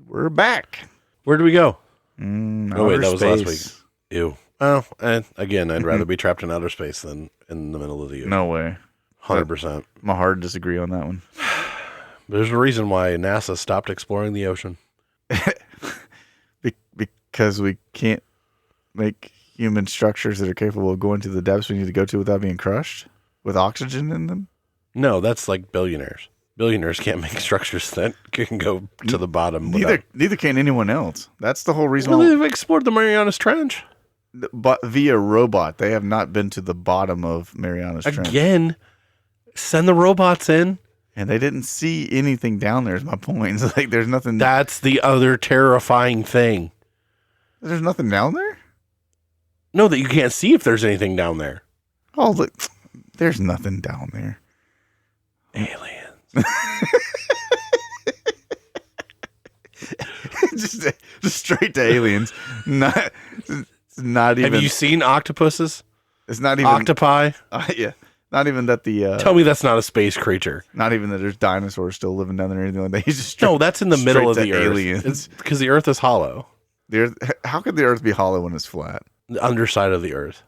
We're back. Where did we go? Oh, wait, that was last week. space. Ew. Oh, and again, I'd rather be trapped in outer space than in the middle of the ocean. No way. 100%. I'm a hard disagree on that one. There's a reason why NASA stopped exploring the ocean. Because we can't make human structures that are capable of going to the depths we need to go to without being crushed with oxygen in them. No, that's like billionaires. Billionaires can't make structures that can go to the bottom. Neither can anyone else. That's the whole reason. Well, they've explored the Marianas Trench. But via robot, they have not been to the bottom of Marianas Trench. Again, send the robots in. And they didn't see anything down there is my point. It's like there's nothing. That's the other terrifying thing. There's nothing down there? No, that you can't see if there's anything down there. Oh, look. There's nothing down there. Aliens. just straight to aliens. Not even. Have you seen octopuses? It's not even octopi. Yeah, not even that the. Tell me that's not a space creature. Not even that there's dinosaurs still living down there or anything like that. He's just no, that's in the middle of the aliens. Earth. It's because the Earth is hollow. The Earth, how could the Earth be hollow when it's flat? The underside of the Earth.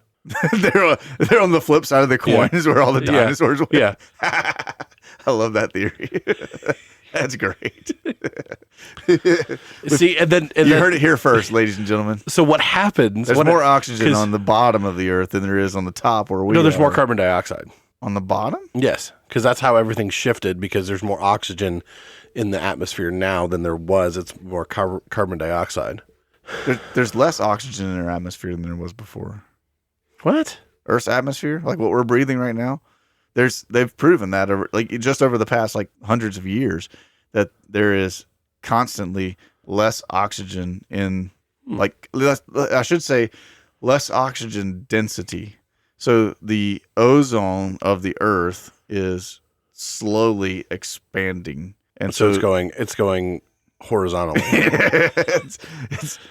they're on the flip side of the coin is where all the dinosaurs went. Yeah. I love that theory. That's great. See, and then you heard it here first, ladies and gentlemen. So what happens? There's more oxygen on the bottom of the Earth than there is on the top where we No, there's more carbon dioxide. On the bottom? Yes, because that's how everything shifted, because there's more oxygen in the atmosphere now than there was. It's more carbon dioxide. There's less oxygen in our atmosphere than there was before. What? Earth's atmosphere, like what we're breathing right now, they've proven that just over the past like hundreds of years that there is constantly less oxygen in I should say less oxygen density. So the ozone of the Earth is slowly expanding, and so it's going horizontally.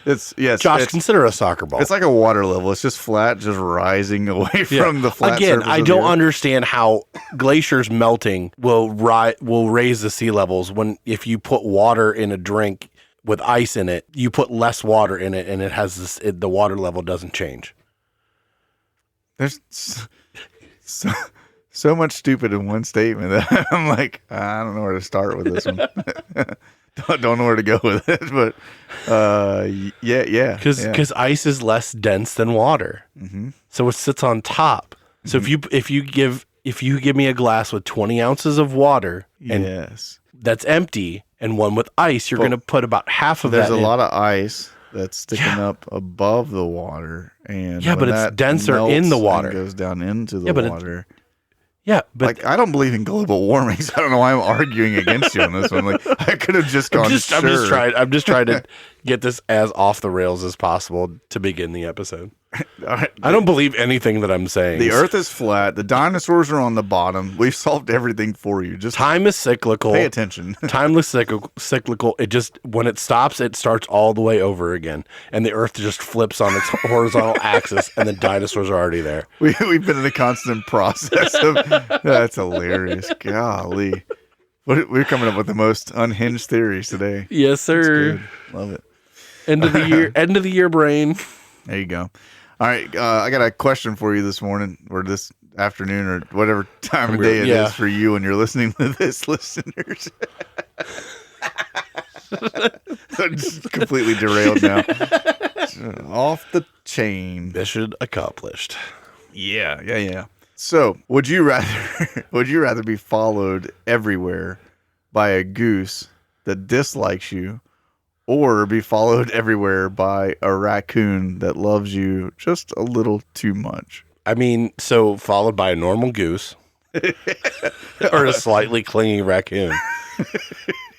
it's yes. Josh, consider a soccer ball. It's like a water level. It's just flat, just rising away from the flat. Again, I don't understand how glaciers melting will raise the sea levels when if you put water in a drink with ice in it, you put less water in it, and it has the water level doesn't change. There's so much stupid in one statement that I'm like, I don't know where to start with this one. Don't know where to go with it, but yeah. Because ice is less dense than water, so it sits on top. So if you give me a glass with 20 ounces of water, and that's empty, and one with ice, you're going to put about half of that. There's a lot of ice that's sticking up above the water, and but it's denser in the water. It goes down into the water. But I don't believe in global warming, so I don't know why I'm arguing against you on this one. Like I could have just gone. I'm just trying to get this as off the rails as possible to begin the episode. I don't believe anything that I'm saying. The Earth is flat. The dinosaurs are on the bottom. We've solved everything for you. Just time is cyclical. Pay attention. Time is cyclical. It just when it stops, it starts all the way over again, and the Earth just flips on its horizontal axis, and the dinosaurs are already there. We've been in a constant process of. That's hilarious. Golly, we're coming up with the most unhinged theories today. Yes, sir. Love it. End of the year, brain. There you go. All right, I got a question for you this morning or this afternoon or whatever time of day it is for you when you're listening to this, listeners. I'm just completely derailed now. Off the chain. Mission accomplished. Yeah. So, would you rather be followed everywhere by a goose that dislikes you, or be followed everywhere by a raccoon that loves you just a little too much? I mean, so followed by a normal goose or a slightly clingy raccoon.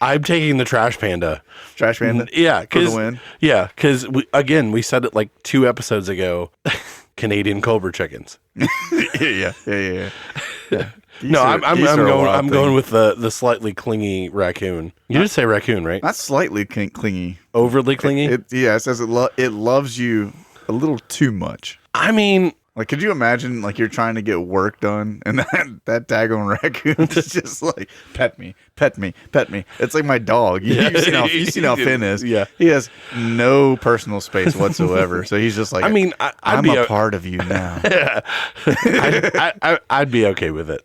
I'm taking the trash panda. Trash panda? Yeah. For the win? Yeah, because we said it like 2 episodes ago. Canadian Cobra chickens. Yeah. No, I'm going with the slightly clingy raccoon. You did say raccoon, right? Not slightly clingy. Overly clingy? It says it loves you a little too much. I mean, Like, could you imagine, like, you're trying to get work done, and that daggone raccoon is just like, pet me, pet me, pet me. It's like my dog. You've seen how Finn is. Yeah. He has no personal space whatsoever. So he's just like, I mean, I'm a part of you now. I'd be okay with it.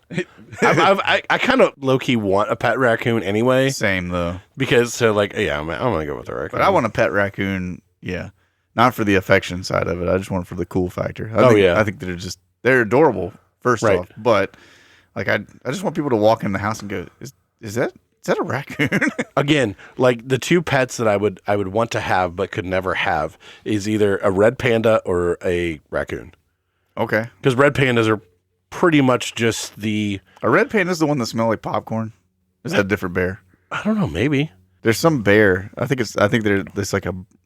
I kind of low-key want a pet raccoon anyway. Same, though. Because, so like, yeah, I'm going to go with the raccoon. But I want a pet raccoon, yeah. Not for the affection side of it. I just want it for the cool factor. I think they're adorable, first off. But like I just want people to walk in the house and go, is that a raccoon? Again, like the two pets that I would want to have but could never have is either a red panda or a raccoon. Okay. Because red pandas are pretty much just a red panda is the one that smells like popcorn. Is that a different bear? I don't know, maybe. There's some bear. I think there's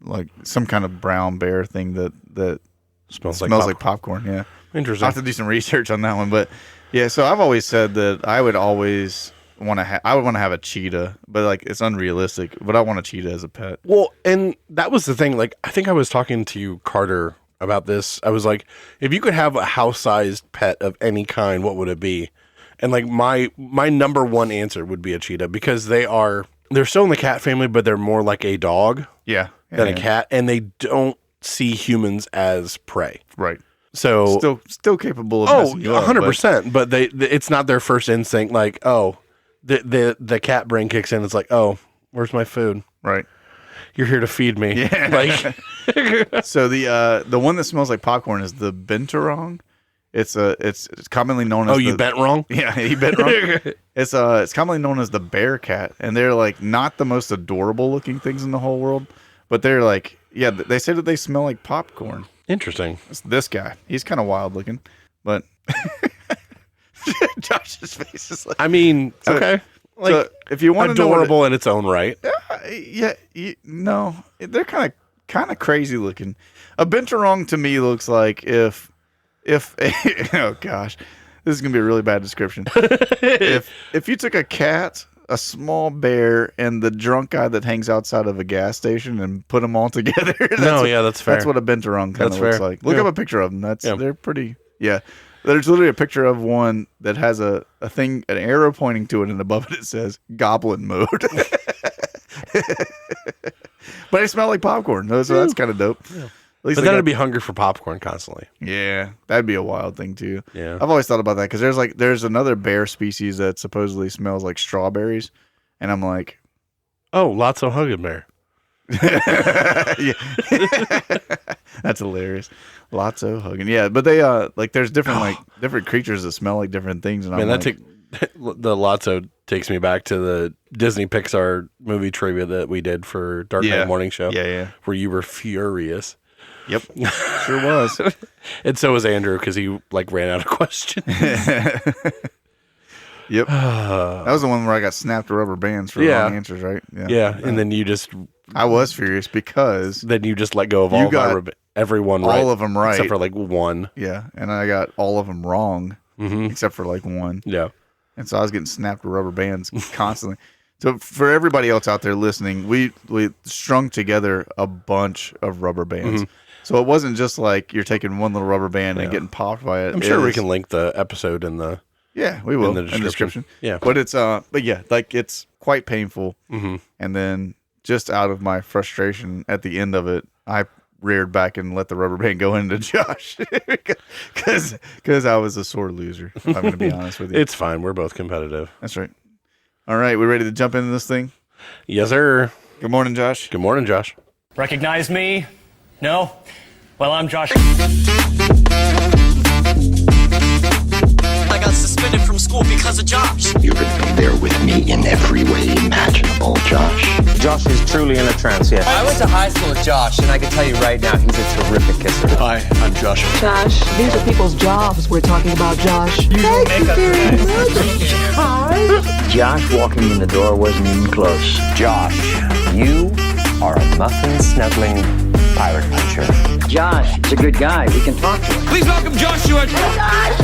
like some kind of brown bear thing that smells like popcorn. Yeah, interesting. I will have to do some research on that one, but yeah. So I've always said that I would always want to have a cheetah, but like it's unrealistic. But I want a cheetah as a pet. Well, and that was the thing. Like I think I was talking to Carter about this. I was like, if you could have a house-sized pet of any kind, what would it be? And like my number one answer would be a cheetah because they're still in the cat family, but they're more like a dog than a cat, and they don't see humans as prey. Right. So still capable of messing you up, 100%. But it's not their first instinct. Like, the cat brain kicks in. It's like, oh, where's my food? Right. You're here to feed me. Yeah. Like, so the one that smells like popcorn is the binturong. It's commonly known as you bent wrong? Yeah, he bent wrong. It's commonly known as the bear cat, and they're like not the most adorable looking things in the whole world, but they're like, yeah, they say that they smell like popcorn. Interesting. It's this guy. He's kind of wild looking, but Josh's face is like, I mean, okay. Like, so if you want adorable in its own right. No, they're kind of crazy looking. A binturong to me looks like if oh gosh, this is gonna be a really bad description. if you took a cat, a small bear, and the drunk guy that hangs outside of a gas station and put them all together, that's fair. That's what a binturong kind of looks like. Look up a picture of them. They're pretty. Yeah, there's literally a picture of one that has a thing, an arrow pointing to it, and above it says goblin mode. But they smell like popcorn, so that's kind of dope. Yeah. But then it'd be hungry for popcorn constantly. Yeah, that'd be a wild thing too. Yeah, I've always thought about that because there's another bear species that supposedly smells like strawberries, and I'm like, oh, Lotso Hugging Bear. That's hilarious. Lotso Hugging, yeah. But they like there's different different creatures that smell like different things, and the Lotso takes me back to the Disney Pixar movie trivia that we did for Dark Knight Morning Show. Yeah, where you were furious. Yep, sure was. And so was Andrew because he like ran out of questions. Yep, that was the one where I got snapped to rubber bands for wrong answers, right? Yeah, and then I was furious because then you just let go of everyone right, all of them right, except for like one. Yeah, and I got all of them wrong, except for like one. Yeah, and so I was getting snapped to rubber bands constantly. So for everybody else out there listening, we strung together a bunch of rubber bands. So it wasn't just like you're taking one little rubber band and getting popped by it. I'm sure we can link the episode in the we will in the description. Yeah, but it's it's quite painful. And then just out of my frustration at the end of it, I reared back and let the rubber band go into Josh because I was a sore loser. If I'm going to be honest with you. It's fine. We're both competitive. That's right. All right, we ready to jump into this thing? Yes, sir. Good morning, Josh. Good morning, Josh. Recognize me? No? Well, I'm Josh. I got suspended from school because of Josh. You could be there with me in every way imaginable, Josh. Josh is truly in a trance, yes. I went to high school with Josh, and I can tell you right now, he's a terrific kisser. Hi, I'm Josh. Josh, these are people's jobs we're talking about, Josh. Thank you very much. Hi. Josh walking in the door wasn't even close. Josh, you are a muffin-snuggling pirate puncher. Josh is a good guy. We can talk to him. Please welcome Joshua. Josh.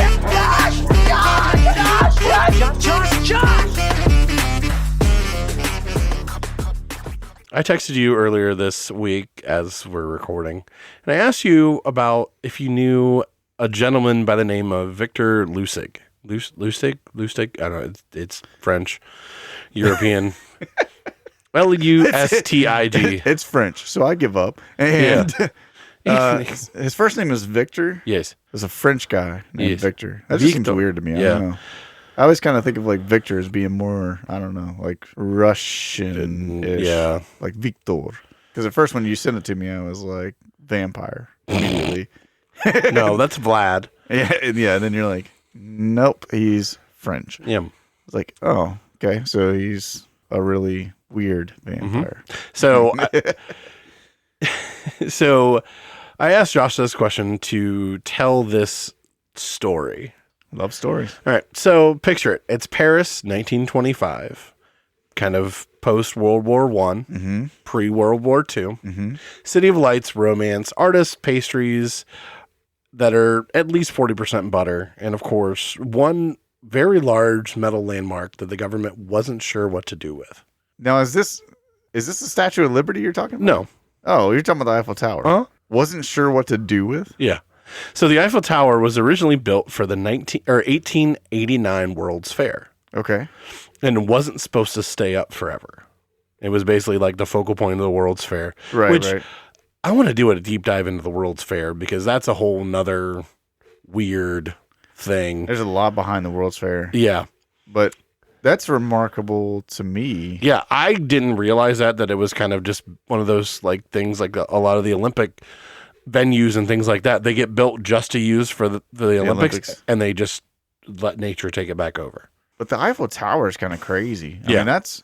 I texted you earlier this week as we're recording, and I asked you about if you knew a gentleman by the name of Victor Lustig. Lustig? I don't know. It's French, European. Lustig. It's French, so I give up. And his first name is Victor. Yes. There's a French guy named Victor. That just Victor. seems weird to me. I don't know. I always kind of think of like Victor as being more, I don't know, like Russian-ish. Yeah. Like Victor. Because at first when you sent it to me, I was like, vampire immediately. No, that's Vlad. Yeah. And then you're like, nope, he's French. Yeah. It's like, oh, okay. So he's a really weird vampire. So, so I asked Josh this question to tell this story. Love stories. All right. So picture it. It's Paris, 1925, kind of post World War I, pre World War II. City of Lights, romance, artists, pastries that are at least 40% butter. And of course, one very large metal landmark that the government wasn't sure what to do with. Now, is this the Statue of Liberty you're talking about? No. Oh, you're talking about the Eiffel Tower. Huh? Wasn't sure what to do with? Yeah. So the Eiffel Tower was originally built for the 1889 World's Fair. Okay. And wasn't supposed to stay up forever. It was basically like the focal point of the World's Fair. Right. I want to do a deep dive into the World's Fair because that's a whole nother weird thing. There's a lot behind the World's Fair. Yeah. But that's remarkable to me. Yeah, I didn't realize that it was kind of just one of those like things like a lot of the Olympic venues and things like that. They get built just to use for the Olympics, and they just let nature take it back over. But the Eiffel Tower is kind of crazy. I Yeah. mean, that's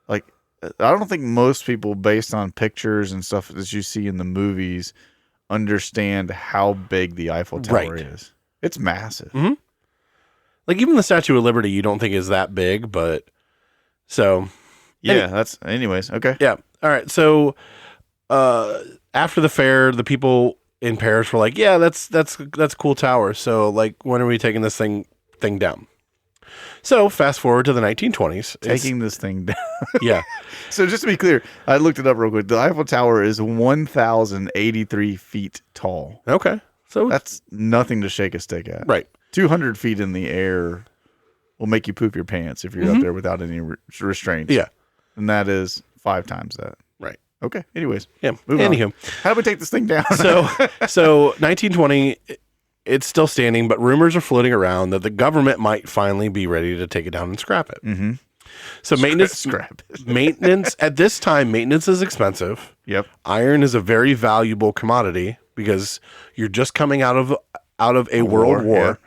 like, I don't think most people, based on pictures and stuff that you see in the movies, understand how big the Eiffel Tower is. It's massive. Mm-hmm. Like even the Statue of Liberty, you don't think is that big, but so yeah, that's anyways. Okay. Yeah. All right. So after the fair, the people in Paris were like, "Yeah, that's a cool tower. So like, when are we taking this thing down?" So fast forward to the 1920s, Taking this thing down. Yeah. So just to be clear, I looked it up real quick. The Eiffel Tower is 1,083 feet tall. Okay. So That's nothing to shake a stick at. right. 200 feet in the air will make you poop your pants if you're up there without any restraints. Yeah. And that is 5 times that. Right. Okay. Anyways. Yeah. Move Anywho, on. How do we take this thing down? so 1920, it's still standing, but rumors are floating around that the government might finally be ready to take it down and scrap it. Mm-hmm. So Scrap it. maintenance at this time, maintenance is expensive. Yep. Iron is a very valuable commodity because you're just coming out of a world war.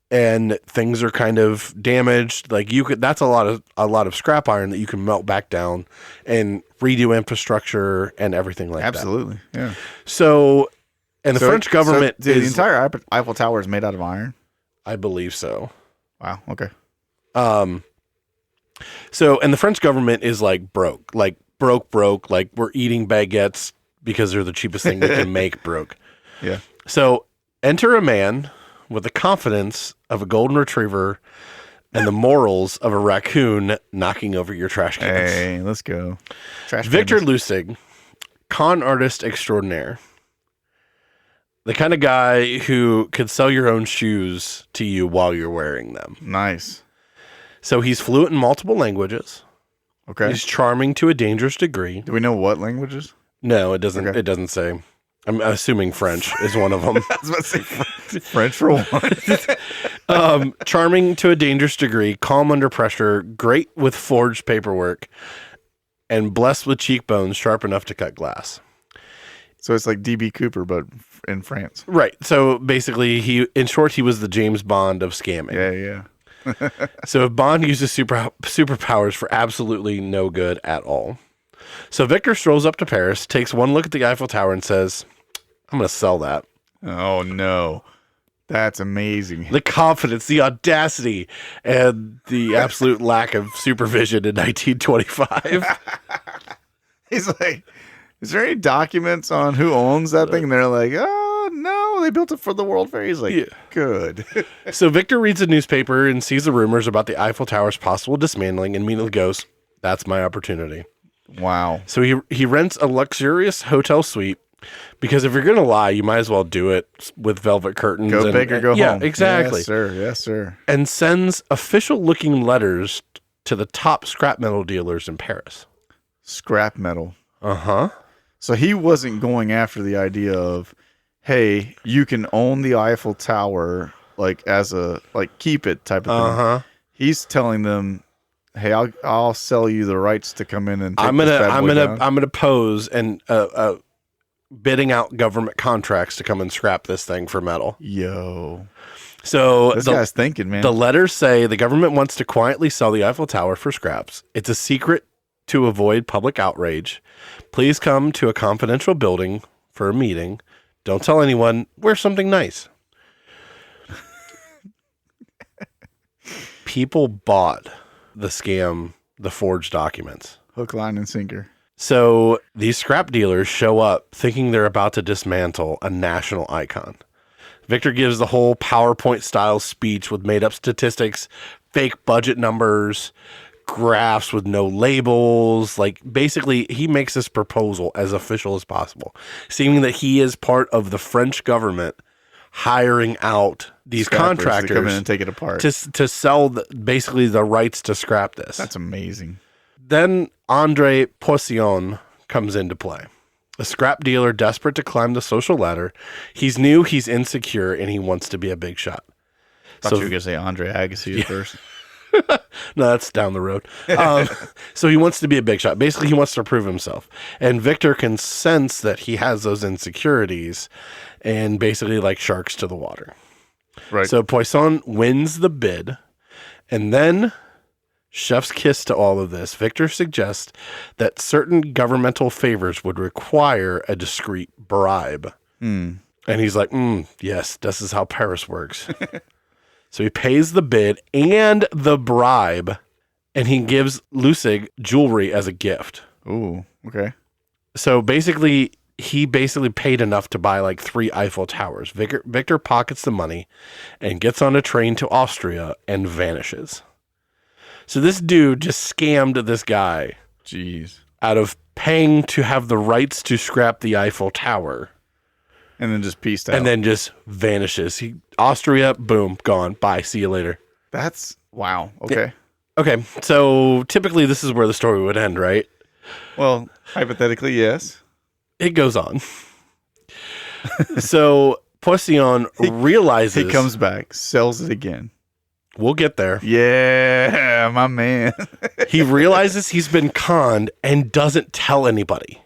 And things are kind of damaged. Like that's a lot of scrap iron that you can melt back down and redo infrastructure and everything like that. Absolutely. Yeah. So, and the French government the entire Eiffel Tower is made out of iron. I believe so. Wow. Okay. So, and the French government is like broke, like we're eating baguettes because they're the cheapest thing we can make broke. Yeah. So enter a man with the confidence of a golden retriever and the morals of a raccoon knocking over your trash cans. Hey, let's go. Trash Victor cans. Lustig, con artist extraordinaire. The kind of guy who could sell your own shoes to you while you're wearing them. Nice. So he's fluent in multiple languages. Okay. He's charming to a dangerous degree. Do we know what languages? No, it doesn't. Okay. It doesn't say. I'm assuming French is one of them. I was about to say French for one. Charming to a dangerous degree, calm under pressure, great with forged paperwork, and blessed with cheekbones sharp enough to cut glass. So it's like D.B. Cooper, but in France. Right. So basically, in short, he was the James Bond of scamming. Yeah. So if Bond uses superpowers for absolutely no good at all. So Victor strolls up to Paris, takes one look at the Eiffel Tower, and says, "I'm going to sell that." Oh, no. That's amazing. The confidence, the audacity, and the absolute lack of supervision in 1925. He's like, is there any documents on who owns that thing? And they're like, oh, no, they built it for the World Fair. He's like, Yeah. Good. So Victor reads a newspaper and sees the rumors about the Eiffel Tower's possible dismantling and immediately goes, "That's my opportunity." Wow. So he rents a luxurious hotel suite Because if you're going to lie, you might as well do it with velvet curtains. Go big or go home. Yeah, exactly. Yes, sir. Yes, sir. And sends official-looking letters to the top scrap metal dealers in Paris. Scrap metal. Uh-huh. So he wasn't going after the idea of, hey, you can own the Eiffel Tower, like as a keep it type of thing. Uh-huh. He's telling them, hey, I'll sell you the rights to come in and take I'm this bad boy down. gonna pose and bidding out government contracts to come and scrap this thing for metal. Yo. So This guy's thinking, man. The letters say the government wants to quietly sell the Eiffel Tower for scraps. It's a secret to avoid public outrage. Please come to a confidential building for a meeting. Don't tell anyone. Wear something nice. People bought the scam, the forged documents. Hook, line, and sinker. So these scrap dealers show up thinking they're about to dismantle a national icon. Victor gives the whole PowerPoint style speech with made up statistics, fake budget numbers, graphs with no labels. Like basically he makes this proposal as official as possible, seeming that he is part of the French government hiring out these Scrappers contractors to come in and take it apart. to sell basically the rights to scrap this. That's amazing. Then Andre Poisson comes into play. A scrap dealer desperate to climb the social ladder. He's new, he's insecure, and he wants to be a big shot. Thought you were going to say Andre Agassi at first. No, that's down the road. So he wants to be a big shot. Basically, he wants to prove himself. And Victor can sense that he has those insecurities and basically like sharks to the water. Right. So Poisson wins the bid. And then, chef's kiss to all of this, Victor suggests that certain governmental favors would require a discreet bribe. And he's like, yes, this is how Paris works. So he pays the bid and the bribe, and he gives Lustig jewelry as a gift. Ooh, okay. So basically, he paid enough to buy like 3 Eiffel Towers. Victor pockets the money and gets on a train to Austria and vanishes. So this dude just scammed this guy. Jeez. Out of paying to have the rights to scrap the Eiffel Tower. And then just pieced out. And then just vanishes. Austria, boom, gone. Bye. See you later. That's, wow. Okay. Okay. So typically this is where the story would end, right? Well, hypothetically, yes. It goes on. So Poisson realizes. He comes back, sells it again. We'll get there. Yeah, my man. He realizes he's been conned and doesn't tell anybody.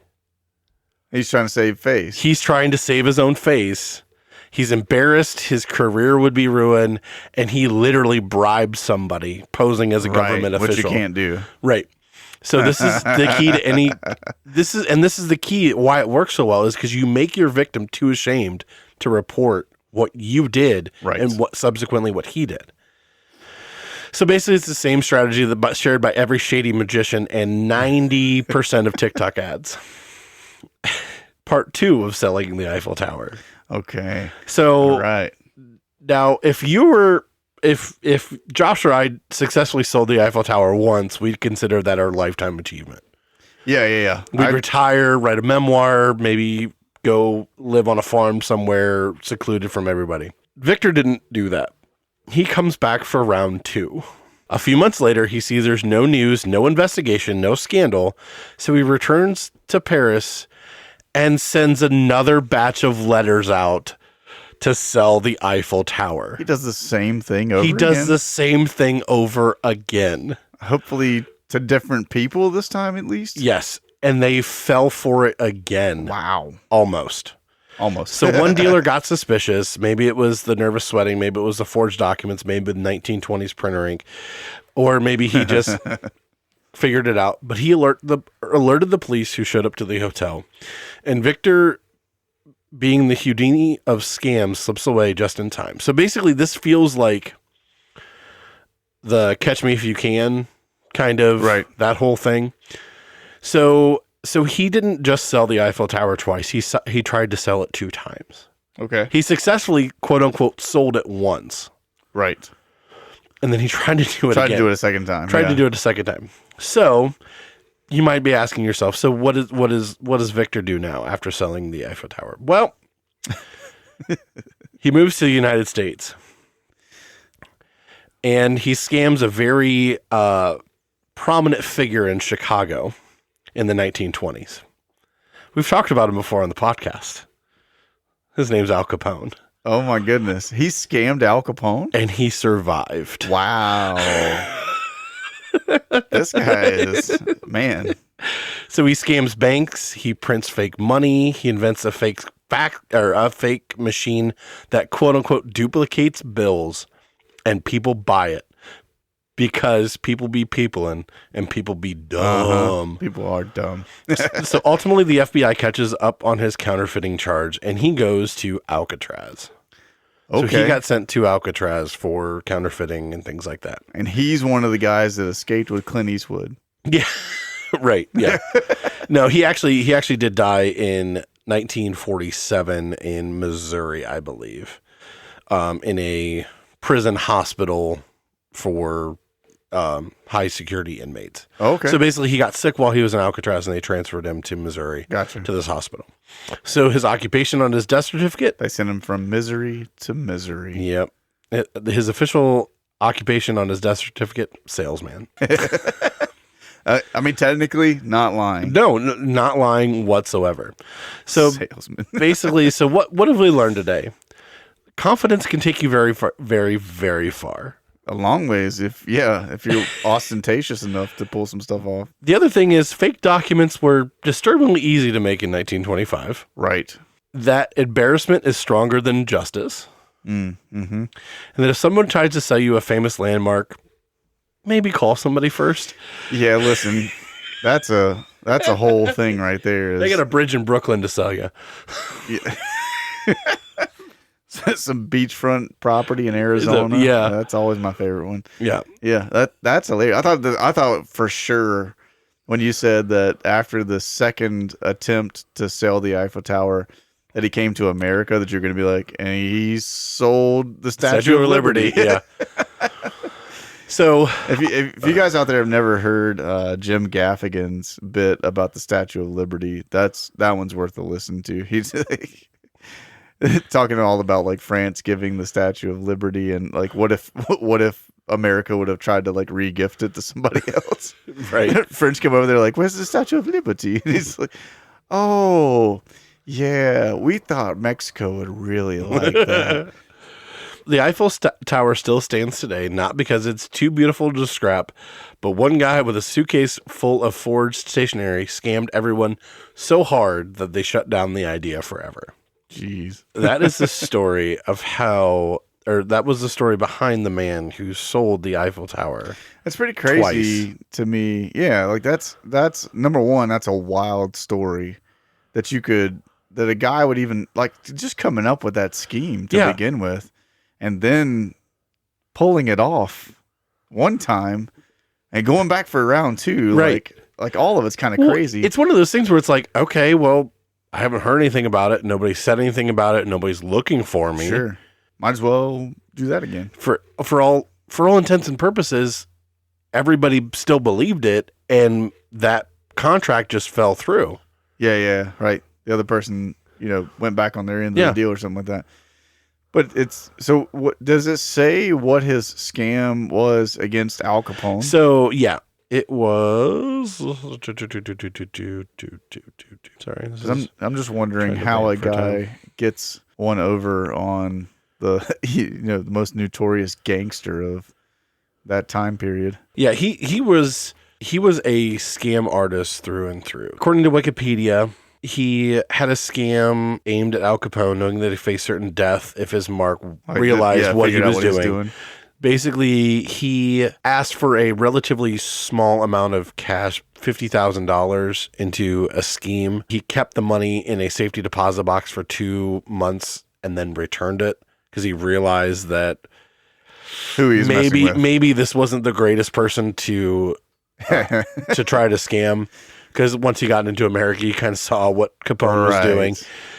He's trying to save face. He's trying to save his own face. He's embarrassed. His career would be ruined. And he literally bribed somebody posing as a government official. Which you can't do. Right. So this is the key to any, this is the key why it works so well is because you make your victim too ashamed to report what you did and subsequently what he did. So basically it's the same strategy that shared by every shady magician and 90% of TikTok ads. Part 2 of selling the Eiffel Tower. Okay. So right now, if Josh or I successfully sold the Eiffel Tower once, we'd consider that our lifetime achievement. Yeah. We'd retire, write a memoir, maybe go live on a farm somewhere secluded from everybody. Victor didn't do that. He comes back for round 2. A few months later, he sees there's no news, no investigation, no scandal. So he returns to Paris and sends another batch of letters out to sell the Eiffel Tower. He does the same thing over again? He does the same thing over again. Hopefully to different people this time at least? Yes. And they fell for it again. Wow. Almost. So one dealer got suspicious. Maybe it was the nervous sweating. Maybe it was the forged documents. Maybe the 1920s printer ink. Or maybe he just figured it out. But he alerted the police who showed up to the hotel. And Victor, being the Houdini of scams, slips away just in time. So basically this feels like the Catch Me If You Can kind of that whole thing. So he didn't just sell the Eiffel Tower twice. He tried to sell it 2 times. Okay. He successfully, quote unquote, sold it once. Right. And then he tried to do it again. Tried to do it a second time. Tried to do it a second time. So you might be asking yourself, so what does Victor do now after selling the Eiffel Tower? Well, he moves to the United States, and he scams a very prominent figure in Chicago in the 1920s. We've talked about him before on the podcast. His name's Al Capone. Oh my goodness. He scammed Al Capone? And he survived. Wow. This guy is, man. So he scams banks, he prints fake money, he invents a fake machine that quote unquote duplicates bills, and people buy it because people be people and people be dumb. People are dumb. So ultimately the FBI catches up on his counterfeiting charge and he goes to Alcatraz. Okay. So he got sent to Alcatraz for counterfeiting and things like that. And he's one of the guys that escaped with Clint Eastwood. Yeah. Right. Yeah. No, he actually did die in 1947 in Missouri, I believe, in a prison hospital for high security inmates. Okay. So basically he got sick while he was in Alcatraz and they transferred him to Missouri. Gotcha. To this hospital. So his occupation on his death certificate. They sent him from misery to misery. Yep. His official occupation on his death certificate, salesman. I mean, technically, not lying. No, not lying whatsoever. So salesman. Basically, so what have we learned today? Confidence can take you very far, very, very far. A long ways if you're ostentatious enough to pull some stuff off. The other thing is fake documents were disturbingly easy to make in 1925. Right. That embarrassment is stronger than justice. Mm-hmm. And that if someone tries to sell you a famous landmark, maybe call somebody first. Yeah, listen, that's a whole thing right there. They got a bridge in Brooklyn to sell you. Yeah. Some beachfront property in Arizona. Yeah, that's always my favorite one. Yeah, yeah, that's hilarious. I thought for sure when you said that after the second attempt to sell the Eiffel Tower, that he came to America, that you're going to be like, and he sold the Statue of Liberty. Yeah. So if you guys out there have never heard Jim Gaffigan's bit about the Statue of Liberty, that one's worth a listen to. He's like, talking all about like France giving the Statue of Liberty and like what if America would have tried to like re-gift it to somebody else. Right. French come over there like, where's the Statue of Liberty? And he's like, oh yeah, we thought Mexico would really like that. The Eiffel Tower still stands today, not because it's too beautiful to scrap, but one guy with a suitcase full of forged stationery scammed everyone so hard that they shut down the idea forever. Jeez. That is the story of that was the story behind the man who sold the Eiffel Tower. That's pretty crazy to me. Yeah, like that's number one, that's a wild story that a guy would even like just coming up with that scheme to begin with and then pulling it off one time and going back for round two. Right. Like all of it's kind of crazy. It's one of those things where it's like, okay, well, I haven't heard anything about it. Nobody said anything about it. Nobody's looking for me. Sure. Might as well do that again. For all intents and purposes, everybody still believed it, and that contract just fell through. Yeah, right. The other person, went back on their end of the deal or something like that. But so what does it say what his scam was against Al Capone? So yeah. It was. Sorry, I'm just wondering how a guy gets one over on the the most notorious gangster of that time period. Yeah, he was a scam artist through and through. According to Wikipedia, he had a scam aimed at Al Capone, knowing that he faced certain death if his mark realized what he was doing. Basically, he asked for a relatively small amount of cash, $50,000, into a scheme. He kept the money in a safety deposit box for 2 months and then returned it because he realized that maybe this wasn't the greatest person to try to scam, because once he got into America, he kind of saw what Capone was doing.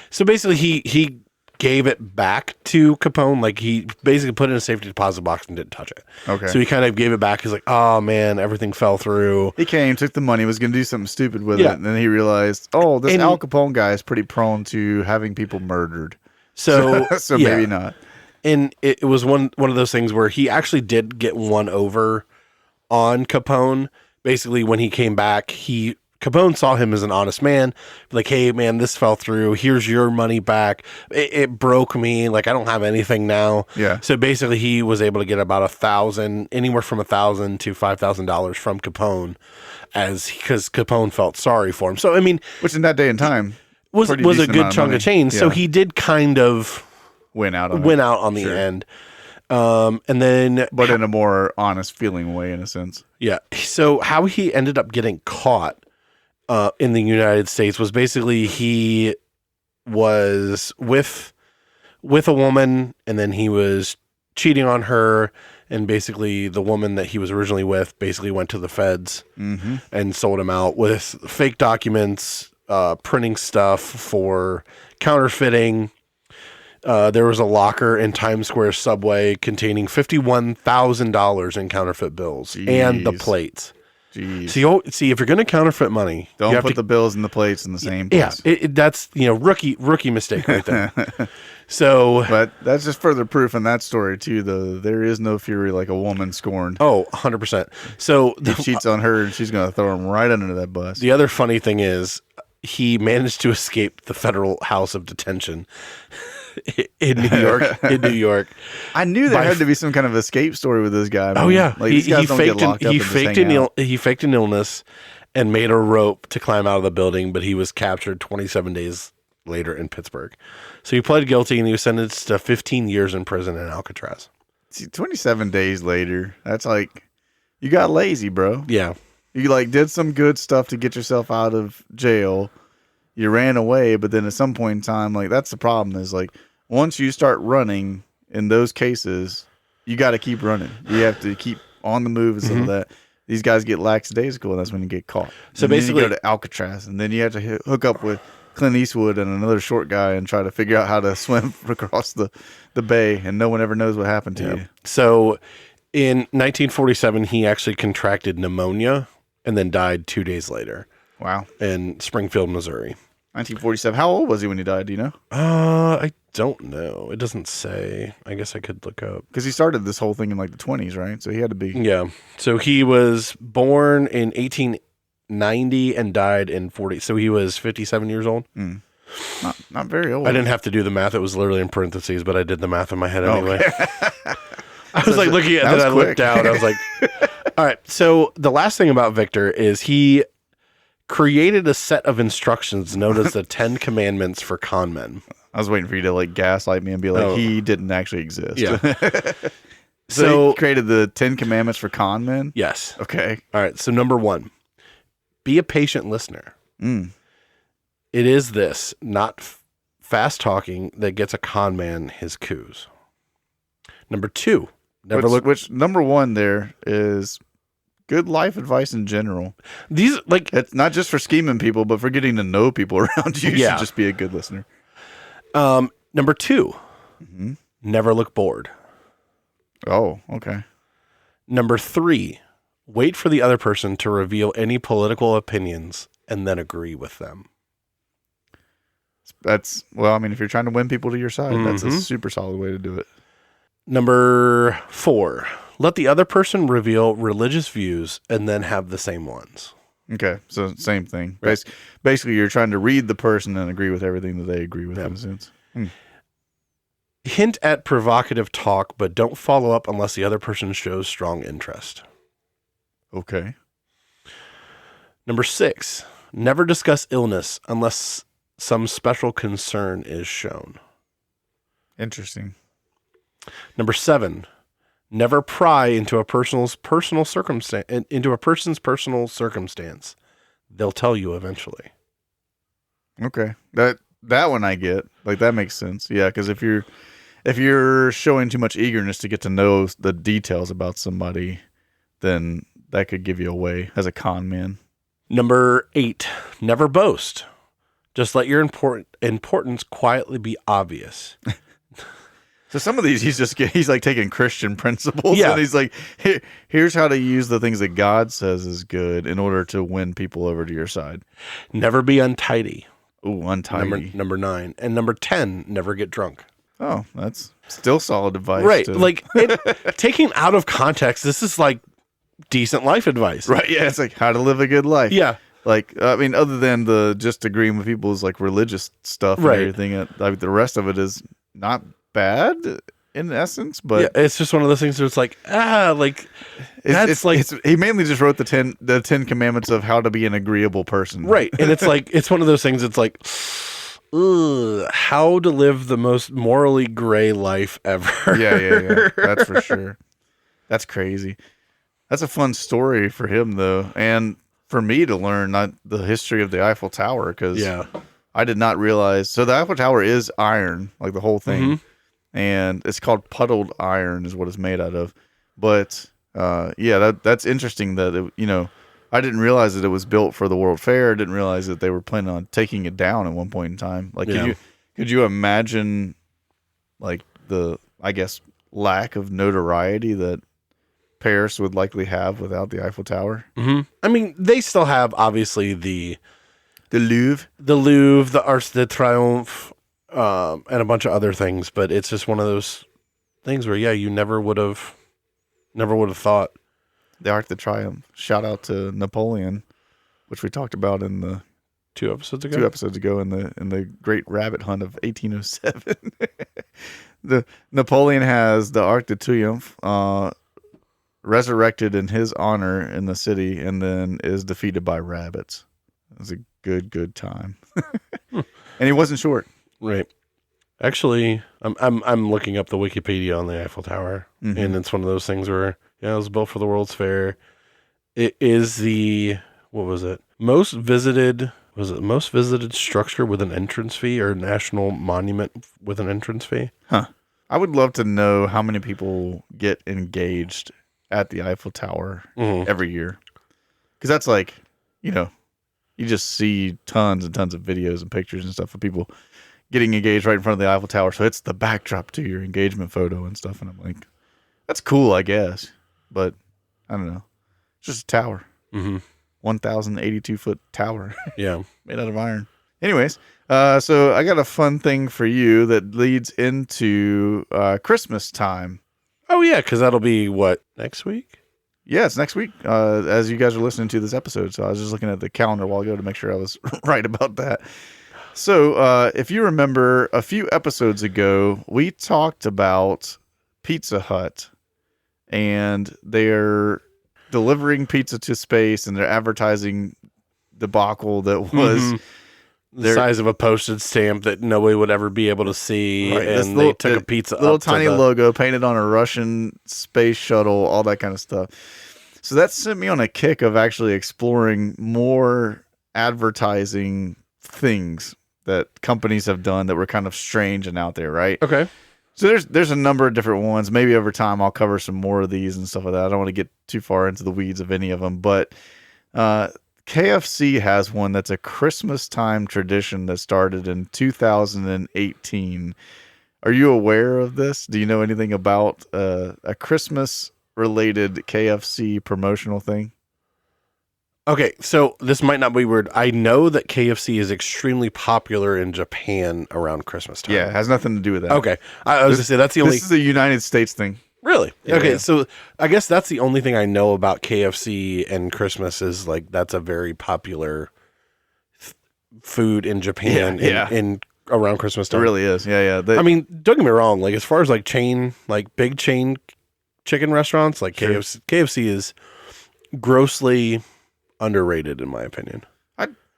So basically, he gave it back to Capone. Like, he basically put it in a safety deposit box and didn't touch it. Okay. So he kind of gave it back. He's like, oh, man, everything fell through. He came, took the money, was going to do something stupid with Yeah. it, and then he realized, oh, this Al Capone guy is pretty prone to having people murdered. So, So yeah. maybe not. And it was one of those things where he actually did get one over on Capone. Basically, when he came back, Capone saw him as an honest man. Like, hey, man, this fell through. Here's your money back. It broke me. Like, I don't have anything now. Yeah. So basically, he was able to get about $1,000, anywhere from $1,000 to $5,000 from Capone, because Capone felt sorry for him. So, I mean, Which in that day and time was a good chunk of change. So he did kind of went out on the end. And then, but in a more honest feeling way, in a sense. Yeah. So how he ended up getting caught in the United States was basically he was with a woman, and then he was cheating on her, and basically the woman that he was originally with basically went to the feds and sold him out with fake documents, printing stuff for counterfeiting. There was a locker in Times Square subway containing $51,000 in counterfeit bills and the plates. Jeez. See, if you're going to counterfeit money, Don't put the bills and the plates in the same place. Yeah, that's rookie mistake right there. So, but that's just further proof in that story too. Though there is no fury like a woman scorned. Oh, 100%. So he cheats on her, and she's going to throw him right under that bus. The other funny thing is, he managed to escape the federal house of detention in New York. I knew there had to be some kind of escape story with this guy. Man. Oh yeah, like, these guys don't get locked up and just hang out. He faked an illness and made a rope to climb out of the building, but he was captured 27 days later in Pittsburgh. So he pled guilty, and he was sentenced to 15 years in prison in Alcatraz. See, 27 days later, that's like, you got lazy, bro. Yeah. You like did some good stuff to get yourself out of jail. You ran away, but then at some point in time, like, that's the problem is, like, once you start running in those cases, you got to keep running. You have to keep on the move and stuff like that. These guys get lackadaisical, and that's when you get caught. So and basically, then you go to Alcatraz, and then you have to hook up with Clint Eastwood and another short guy and try to figure out how to swim across the bay, and no one ever knows what happened to you. So in 1947, he actually contracted pneumonia and then died 2 days later. Wow. In Springfield, Missouri. 1947. How old was he when he died? Do you know? I don't know. It doesn't say. I guess I could look up. Because he started this whole thing in like the 20s, right? So he had to be. Yeah. So he was born in 1890 and died in 40. So he was 57 years old. Not very old. I didn't have to do the math. It was literally in parentheses, but I did the math in my head anyway. Okay. I was like looking at it. I looked down. I was like, all right. So the last thing about Victor is he created a set of instructions known as the 10 Commandments for con men. I was waiting for you to like gaslight me and be like, he didn't actually exist. Yeah. So he created the 10 Commandments for con men? Yes. Okay. All right. So number 1, be a patient listener. It is this, not fast talking, that gets a con man his coups. Number 2, never look. Which number 1 there is good life advice in general. These like it's not just for scheming people, but for getting to know people around you. You should just be a good listener. Number 2, never look bored. Oh, okay. Number 3, wait for the other person to reveal any political opinions and then agree with them. That's, well, I mean, if you're trying to win people to your side, that's a super solid way to do it. Number 4, let the other person reveal religious views and then have the same ones. Okay, so same thing. Right. Basically, you're trying to read the person and agree with everything that they agree with, in a sense. Hint at provocative talk, but don't follow up unless the other person shows strong interest. Okay. Number 6, never discuss illness unless some special concern is shown. Interesting. Number 7, never pry into a person's personal circumstance. They'll tell you eventually. Okay, that one I get. Like, that makes sense. Yeah, because if you're showing too much eagerness to get to know the details about somebody, then that could give you away as a con man. Number 8, never boast. Just let your importance quietly be obvious. So some of these he's like taking Christian principles, Yeah. and he's like, here's how to use the things that God says is good in order to win people over to your side. Never be untidy. Ooh, untidy. Number 9. And number 10, never get drunk. Oh, that's still solid advice. Right. to- Like, taking out of context, this is like decent life advice. right. Yeah. It's like how to live a good life. Yeah. Like, I mean, other than the just agreeing with people's like religious stuff and Right. everything, like the rest of it is not bad in essence, but Yeah, it's just one of those things where it's like, he mainly just wrote the 10 commandments of how to be an agreeable person. right. And it's like, it's one of those things. It's like, ugh, how to live the most morally gray life ever. Yeah. That's for sure. That's crazy. That's a fun story for him though. And for me to learn the history of the Eiffel Tower, because Yeah. I did not realize. So the Eiffel Tower is iron, like the whole thing. And it's called puddled iron is what it's made out of. But that's interesting that, I didn't realize that it was built for the World Fair. I didn't realize that they were planning on taking it down at one point in time. Like, could you imagine like the, I guess, lack of notoriety that Paris would likely have without the Eiffel Tower? Mm-hmm. I mean, they still have obviously the Louvre, the Arc de Triomphe, and a bunch of other things, but it's just one of those things where, you never would have thought. the Arc de Triomphe. Shout out to Napoleon, which we talked about in the 2 episodes ago. 2 episodes ago in the Great Rabbit Hunt of 1807. The Napoleon has the Arc de Triomphe resurrected in his honor in the city, and then is defeated by rabbits. It was a good time. And he wasn't short. Right. Actually, I'm looking up the Wikipedia on the Eiffel Tower, and it's one of those things where it was built for the World's Fair. It is the most visited structure with an entrance fee, or national monument with an entrance fee? Huh. I would love to know how many people get engaged at the Eiffel Tower every year. Because that's like, you just see tons and tons of videos and pictures and stuff of people getting engaged right in front of the Eiffel Tower. So it's the backdrop to your engagement photo and stuff. And I'm like, that's cool, I guess. But I don't know. It's just a tower. 1,082 foot tower. Yeah. Made out of iron. Anyways, so I got a fun thing for you that leads into Christmas time. Oh, yeah, because that'll be next week? Yeah, it's next week, as you guys are listening to this episode. So I was just looking at the calendar a while ago to make sure I was right about that. So if you remember, a few episodes ago, we talked about Pizza Hut, and they're delivering pizza to space, and they're advertising debacle that was the size of a postage stamp that nobody would ever be able to see. Right, and they took a pizza little up tiny to the logo painted on a Russian space shuttle, all that kind of stuff. So that sent me on a kick of actually exploring more advertising things that companies have done that were kind of strange and out there, right? Okay. So there's a number of different ones. Maybe over time I'll cover some more of these and stuff like that. I don't want to get too far into the weeds of any of them, but KFC has one that's a Christmas time tradition that started in 2018. Are you aware of this? Do you know anything about a Christmas related KFC promotional thing? Okay, so this might not be weird. I know that KFC is extremely popular in Japan around Christmas time. Yeah, it has nothing to do with that. Okay. I was going to say that's the only... This is a United States thing. Really? Yeah, okay, yeah. so I guess that's the only thing I know about KFC and Christmas is like that's a very popular food in Japan in around Christmas It time. really is. Yeah. I mean, don't get me wrong. Like as far as like big chain chicken restaurants, like Sure. KFC is grossly underrated in my opinion.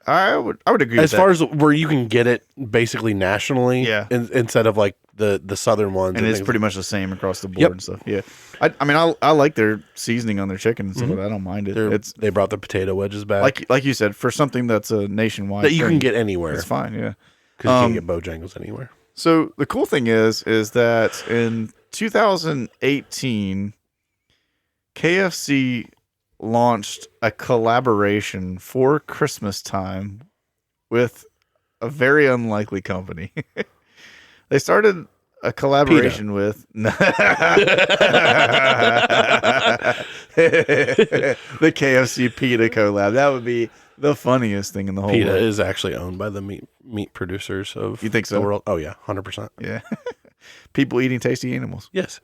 I would agree with As that. far as where you can get it basically nationally, Yeah. instead of like the southern ones, and it's things pretty much the same across the board Yep. and stuff. Yeah. I mean, I like their seasoning on their chicken and stuff like that. I don't mind it. they brought the potato wedges back Like you said, for something that's a nationwide that you thing, can get anywhere. it's fine. Yeah. Because you can't get Bojangles anywhere. So the cool thing is that in 2018, KFC launched a collaboration for Christmas time with a very unlikely company. They started a collaboration with the KFC PETA collab. That would be the funniest thing in the whole PETA world. is actually owned by the meat producers of You think so? the world. Oh yeah, 100%. Yeah. People eating tasty animals. Yes.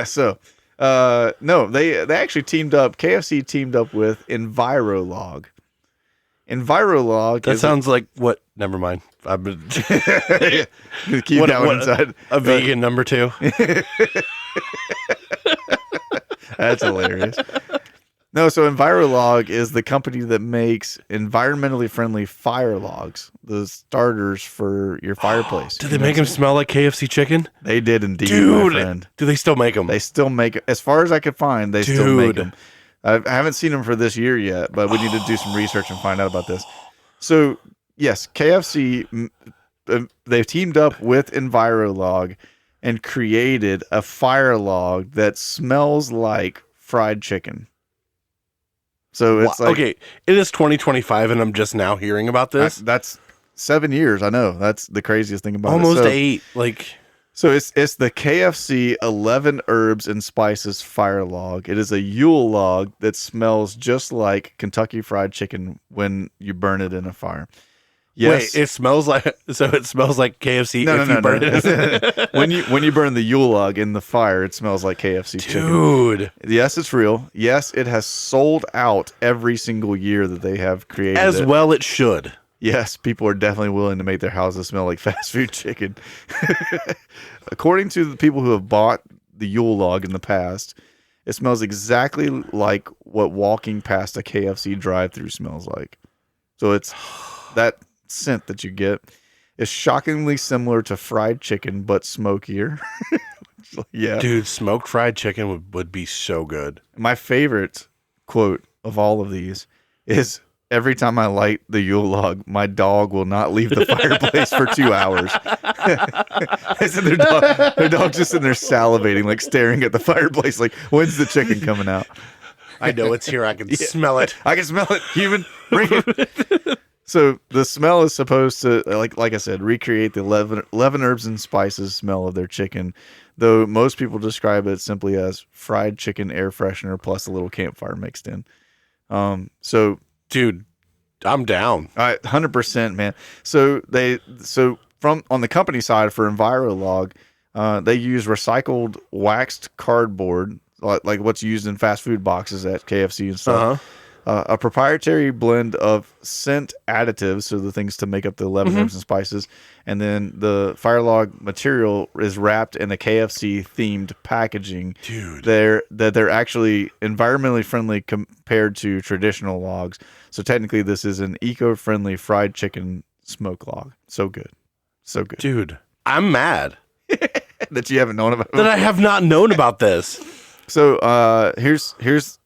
So, no, they actually teamed up. KFC teamed up with Envirolog. Envirolog. That sounds like what? Never mind. I've been Keep going inside. A vegan number 2. That's hilarious. No, so Envirolog is the company that makes environmentally friendly fire logs, the starters for your fireplace. Did they make them smell like KFC chicken? They did indeed, Dude, my friend. do they still make them? They still make, as far as I could find, they still make them. I haven't seen them for this year yet, but we need to do some research and find out about this. So, yes, KFC, they've teamed up with Envirolog and created a fire log that smells like fried chicken. So it's like, okay, it is 2025 and I'm just now hearing about this. That's 7 years. I know. That's the craziest thing about Almost it. 8. Like, so it's the KFC 11 herbs and spices fire log. It is a Yule log that smells just like Kentucky Fried Chicken when you burn it in a fire. Yes. Wait, it smells like KFC if you burn it. when you burn the Yule log in the fire, it smells like KFC chicken. Dude. Yes, it's real. Yes, it has sold out every single year that they have created As well it should. Yes, people are definitely willing to make their houses smell like fast food chicken. According to the people who have bought the Yule log in the past, it smells exactly like what walking past a KFC drive-thru smells like. So it's that scent that you get is shockingly similar to fried chicken, but smokier. Yeah. Dude, smoked fried chicken would be so good. My favorite quote of all of these is, every time I light the Yule log, my dog will not leave the fireplace for 2 hours. Their dog's just in there salivating, like staring at the fireplace, like, when's the chicken coming out? I know it's here. I can smell it. I can smell it. Human, bring it. So the smell is supposed to, like I said, recreate the 11 herbs and spices smell of their chicken, though most people describe it simply as fried chicken air freshener plus a little campfire mixed in. So, dude, I'm down. 100%, man. So from on the company side for Envirolog, they use recycled waxed cardboard, like what's used in fast food boxes at KFC and stuff. A proprietary blend of scent additives, so the things to make up the 11 herbs and spices, and then the firelog material is wrapped in a KFC themed packaging. Dude, they're actually environmentally friendly compared to traditional logs. So technically, this is an eco-friendly fried chicken smoke log. So good, so good, dude. I'm mad that you haven't known about that. I have not known about this. So here's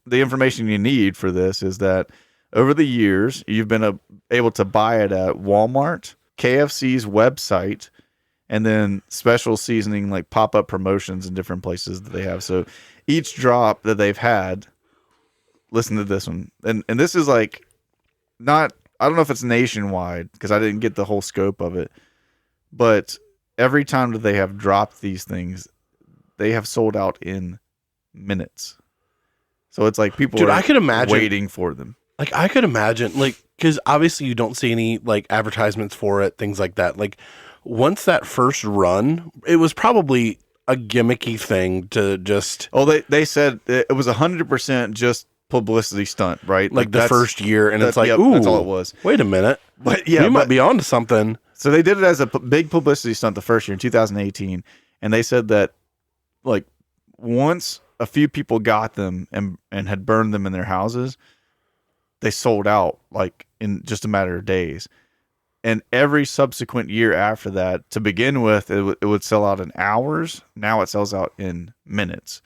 the information you need for this is that over the years, you've been able to buy it at Walmart, KFC's website, and then special seasoning like pop-up promotions in different places that they have. So each drop that they've had, listen to this one. And this is like I don't know if it's nationwide because I didn't get the whole scope of it, but every time that they have dropped these things, they have sold out in minutes. So it's like people I could imagine waiting for them. Like I could imagine, like, because obviously you don't see any like advertisements for it, things like that. Like once that first run, it was probably a gimmicky thing to just. Oh, they said it was 100% just publicity stunt, right? Like the first year, and it's like, yep, ooh, that's all it was. Wait a minute, but yeah, we might be onto something. So they did it as a big publicity stunt the first year in 2018, and they said that like once a few people got them and had burned them in their houses, they sold out like in just a matter of days. And every subsequent year after that, to begin with, it would sell out in hours. Now it sells out in minutes.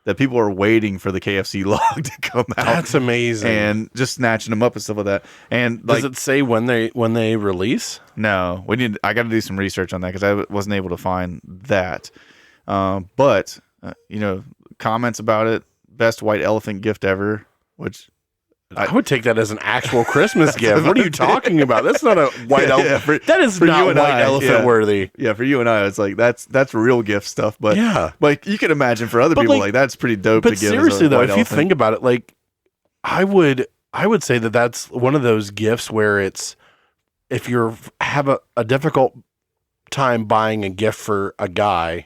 That people are waiting for the KFC log to come out. That's amazing. And just snatching them up and stuff like that. And like, does it say when they release? No, I got to do some research on that because I wasn't able to find that. But comments about it, best white elephant gift ever, which I would take that as an actual Christmas gift. What are you talking about? That's not a white elephant. That is for not you and white I, elephant worthy. Yeah, for you and I, it's like that's real gift stuff. But yeah, like you can imagine for other people, like that's pretty dope. But to give seriously as a though, white if you elephant. think about it, like I would say that that's one of those gifts where it's if you have a difficult time buying a gift for a guy.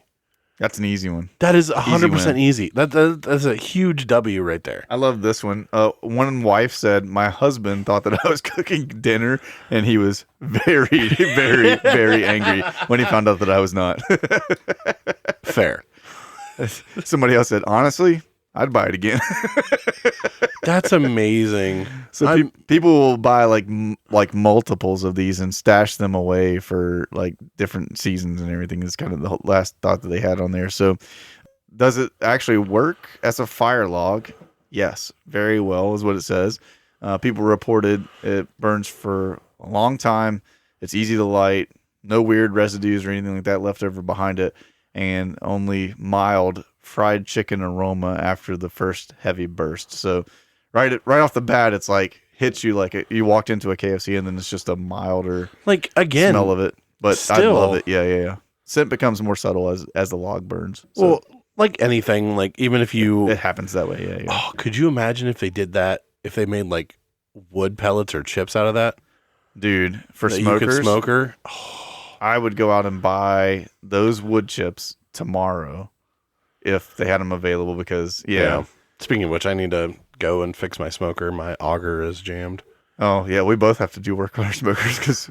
That's an easy one. That is 100% easy. That's a huge W right there. I love this one. One wife said, my husband thought that I was cooking dinner, and he was very, very, very angry when he found out that I was not. Fair. Somebody else said, honestly, I'd buy it again. That's amazing. So people will buy like multiples of these and stash them away for like different seasons and everything. Is kind of the last thought that they had on there. So does it actually work as a fire log? Yes, very well is what it says. People reported it burns for a long time. It's easy to light. No weird residues or anything like that left over behind it. And only mild fried chicken aroma after the first heavy burst. So right off the bat, it's like hits you like you walked into a KFC and then it's just a milder like again smell of it. But still, I love it. Yeah. Scent becomes more subtle as the log burns. So well, like anything, like even if you it happens that way. Yeah. Oh, could you imagine if they did that? If they made like wood pellets or chips out of that, dude, for that smokers, you could smoker. I would go out and buy those wood chips tomorrow if they had them available because yeah. Speaking of which, I need to go and fix my smoker. My auger is jammed. Oh yeah, we both have to do work on our smokers because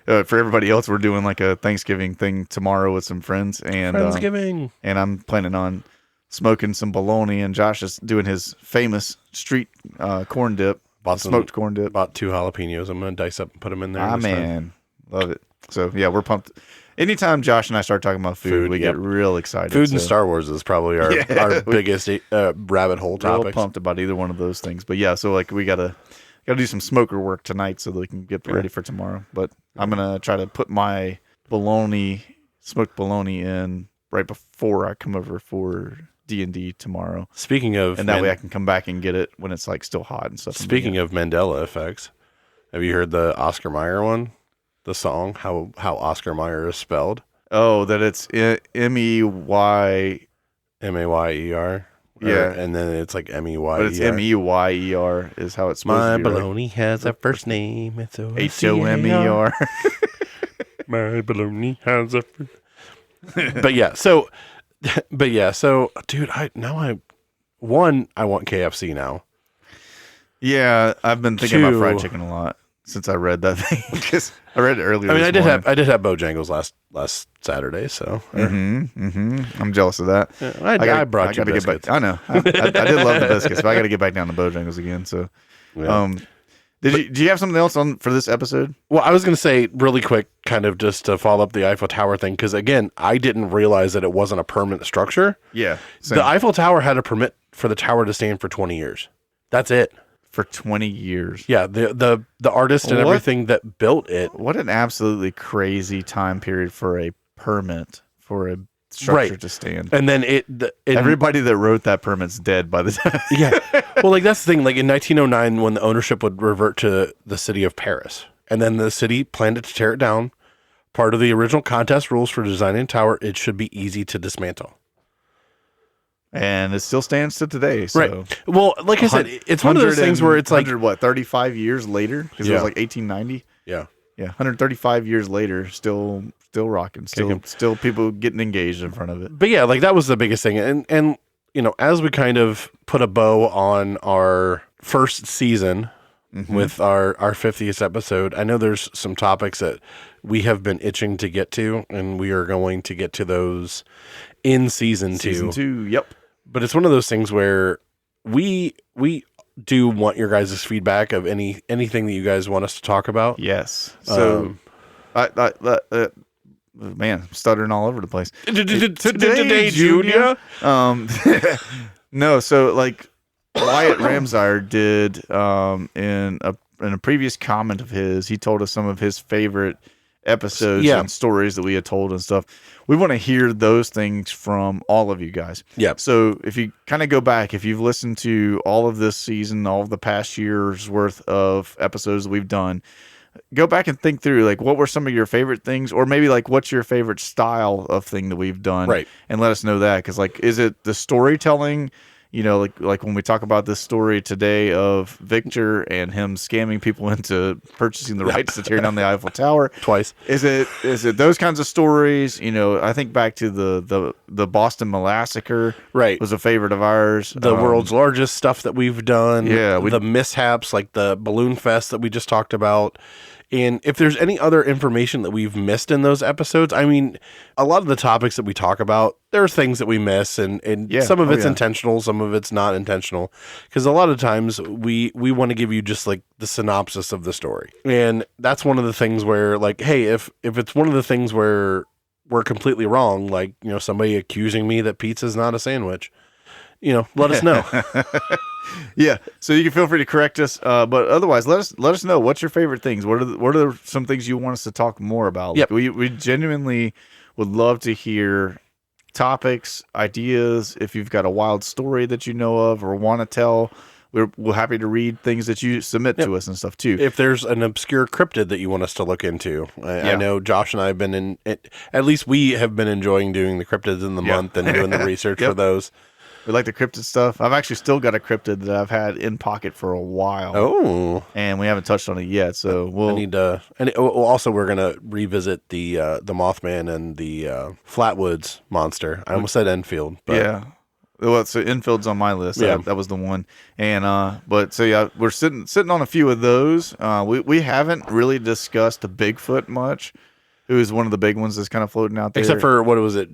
for everybody else, we're doing like a Thanksgiving thing tomorrow with some friends and Friendsgiving. And I'm planning on smoking some bologna. And Josh is doing his famous street corn dip, smoked corn dip. Bought 2 jalapenos. I'm gonna dice up and put them in there. Ah man, love it. So yeah, we're pumped. Anytime Josh and I start talking about food we get real excited. Food and Star Wars is probably our biggest rabbit hole topic. Real pumped about either one of those things. But yeah, so like we gotta do some smoker work tonight so that we can get ready for tomorrow. But I'm gonna try to put my smoked bologna in right before I come over for D&D tomorrow. Speaking of, and that way I can come back and get it when it's like still hot and stuff. Speaking of Mandela effects, have you heard the Oscar Mayer one? The song, how Oscar Mayer is spelled. Oh, that it's MEY MAYER. Yeah, and then it's like MEYER. But it's MEYER is how it's supposed My to be. baloney has a first name. It's HOMER. My baloney has a. But yeah, so, dude, I want KFC now. Yeah, I've been thinking about fried chicken a lot since I read that thing because I read it earlier. I mean, I did have Bojangles last Saturday, so I'm jealous of that. Yeah, I brought you biscuits. I know. I did love the biscuits, but I got to get back down to Bojangles again. So, yeah. Do you have something else on for this episode? Well, I was going to say really quick, kind of just to follow up the Eiffel Tower thing, because again, I didn't realize that it wasn't a permanent structure. Yeah, same. The Eiffel Tower had a permit for the tower to stand for 20 years. That's it. For 20 years. Yeah, the artist and everything that built it. What an absolutely crazy time period for a permit for a structure to stand. And then everybody that wrote that permit's dead by the time. Yeah. Well, like that's the thing. Like in 1909, when the ownership would revert to the city of Paris, and then the city planned to tear it down. Part of the original contest rules for designing a tower, it should be easy to dismantle. And it still stands to today. So. Right. Well, like I said, it's one of those things where it's like 35 years later? Because it was like 1890. Yeah. Yeah. 135 years later, still rocking. Still people getting engaged in front of it. But yeah, like that was the biggest thing. And you know, as we kind of put a bow on our first season with our 50th episode, I know there's some topics that we have been itching to get to, and we are going to get to those in season 2. Season 2, yep. But it's one of those things where we do want your guys' feedback of anything that you guys want us to talk about. Yes. So, man, I'm stuttering all over the place. Today, Junior. No, so like Wyatt Ramsire did in a previous comment of his, he told us some of his favorite episodes and stories that we had told and stuff. We want to hear those things from all of you guys. Yeah. So if you kind of go back, if you've listened to all of this season, all of the past year's worth of episodes that we've done, go back and think through, like, what were some of your favorite things, or maybe like what's your favorite style of thing that we've done, right? And let us know that, because like, is it the storytelling? You know, like when we talk about this story today of Victor and him scamming people into purchasing the rights to tear down the Eiffel Tower twice. Is it those kinds of stories? You know, I think back to the Boston Massacre, right, was a favorite of ours. The world's largest stuff that we've done. Yeah, the mishaps like the balloon fest that we just talked about. And if there's any other information that we've missed in those episodes, I mean, a lot of the topics that we talk about, there are things that we miss, and some of it's intentional, some of it's not intentional. Because a lot of times we want to give you just like the synopsis of the story. And that's one of the things where, like, hey, if it's one of the things where we're completely wrong, like, you know, somebody accusing me that pizza's not a sandwich, you know, let us know. Yeah, so you can feel free to correct us, but otherwise, let us know what's your favorite things. What are some things you want us to talk more about? Yep. Like, we genuinely would love to hear topics, ideas. If you've got a wild story that you know of or want to tell, we're happy to read things that you submit to us and stuff too. If there's an obscure cryptid that you want us to look into, I know Josh and I have been at least we have been enjoying doing the cryptids in the month and doing the research for those. We like the cryptid stuff. I've actually still got a cryptid that I've had in pocket for a while. Oh, and we haven't touched on it yet. So we'll need to. And also, we're gonna revisit the Mothman and the Flatwoods monster. I almost said Enfield. But yeah. Well, so Enfield's on my list. Yeah. That was the one. And but so yeah, we're sitting on a few of those. We haven't really discussed the Bigfoot much, who is one of the big ones that's kind of floating out there. Except for, what was it?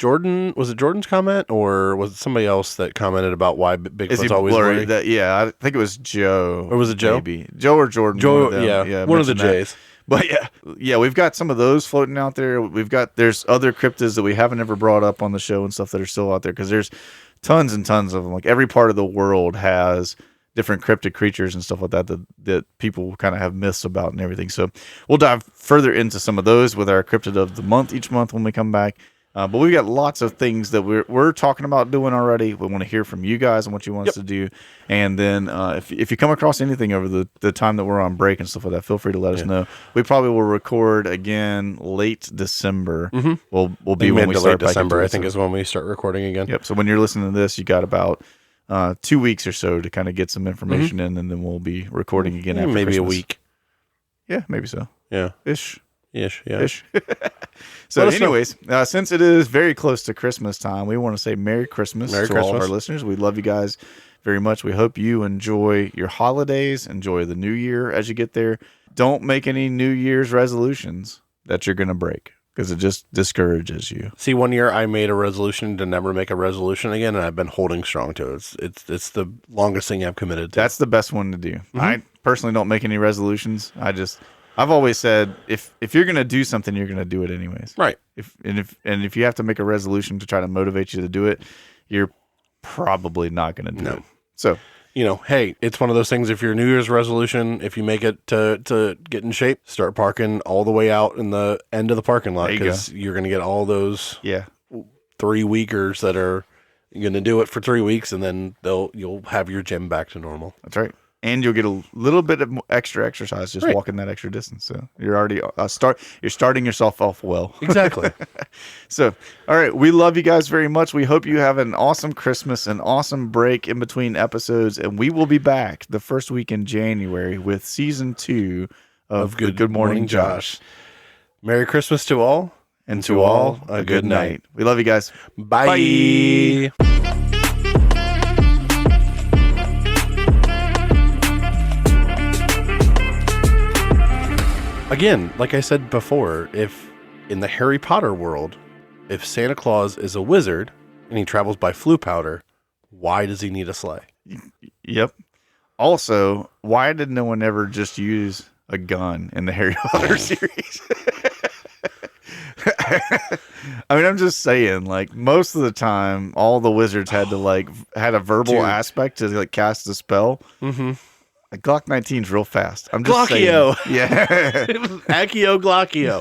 Was it Jordan's comment, or was it somebody else that commented about why Bigfoot's always blurry? I think it was Joe. Or was it Joe? Maybe Joe or Jordan. Joe, yeah, one of the J's. But yeah, we've got some of those floating out there. There's other cryptids that we haven't ever brought up on the show and stuff that are still out there, because there's tons and tons of them. Like, every part of the world has different cryptid creatures and stuff like that people kind of have myths about and everything. So we'll dive further into some of those with our cryptid of the month each month when we come back. But we've got lots of things that we're talking about doing already. We want to hear from you guys and what you want us to do. And then if you come across anything over the time that we're on break and stuff like that, feel free to let us know. We probably will record again late December. Mm-hmm. Will be when we start late December, I think, is when we start recording again. Yep. So when you're listening to this, you got about 2 weeks or so to kind of get some information in, and then we'll be recording again after maybe Christmas. a week. Yeah, maybe so. Yeah. Ish. Yeah. So anyways, since it is very close to Christmas time, we want to say Merry Christmas to all of our listeners. We love you guys very much. We hope you enjoy your holidays, enjoy the new year as you get there. Don't make any New Year's resolutions that you're going to break, because it just discourages you. See, one year I made a resolution to never make a resolution again, and I've been holding strong to it. It's the longest thing I've committed to. That's the best one to do. Mm-hmm. I personally don't make any resolutions. I've always said, if you're going to do something, you're going to do it anyways. Right. If you have to make a resolution to try to motivate you to do it, you're probably not going to do it. So, hey, it's one of those things. If your New Year's resolution, if you make it to get in shape, start parking all the way out in the end of the parking lot, because you're going to get all those 3-weekers that are going to do it for 3 weeks, and then you'll have your gym back to normal. That's right. And you'll get a little bit of extra exercise just walking that extra distance. So you're already you're starting yourself off well. Exactly. So, all right, we love you guys very much. We hope you have an awesome Christmas, an awesome break in between episodes, and we will be back the first week in January with season 2 of Good Morning Josh. Merry Christmas to all, and to all a good night. We love you guys. Bye. Again, like I said before, if in the Harry Potter world, if Santa Claus is a wizard and he travels by flue powder, why does he need a sleigh? Yep. Also, why did no one ever just use a gun in the Harry Potter series? I mean, I'm just saying, like, most of the time, all the wizards had a verbal aspect to cast a spell. Mm-hmm. Like Glock 19's real fast. I'm just Glockio. saying. Yeah. Accio Glockio.